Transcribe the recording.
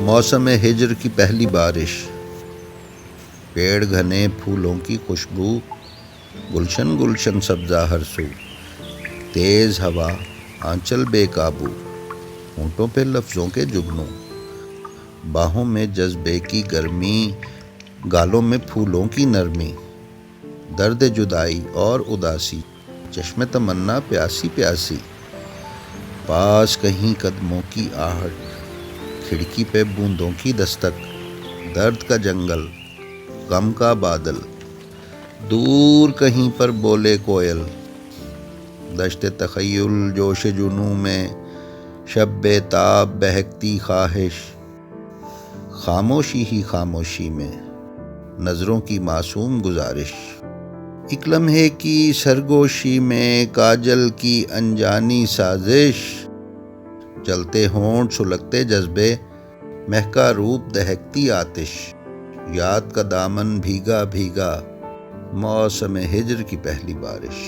موسم ہجر کی پہلی بارش، پیڑ گھنے پھولوں کی خوشبو، گلشن گلشن سبزہ ہر سو، تیز ہوا آنچل بے قابو، ہونٹوں پہ لفظوں کے جگنوں، باہوں میں جذبے کی گرمی، گالوں میں پھولوں کی نرمی، درد جدائی اور اداسی، چشم تمنا پیاسی پیاسی، پاس کہیں قدموں کی آہٹ، کھڑکی پہ بوندوں کی دستک، درد کا جنگل، غم کا بادل، دور کہیں پر بولے کوئل، دشت تخیل جوش جنوں میں، شب بے تاب بہکتی خواہش، خاموشی ہی خاموشی میں، نظروں کی معصوم گزارش، ایک لمحے کی سرگوشی میں کاجل کی انجانی سازش، جلتے ہونٹ سلگتے جذبے، مہکا روپ دہکتی آتش، یاد کا دامن بھیگا بھیگا، موسم ہجر کی پہلی بارش۔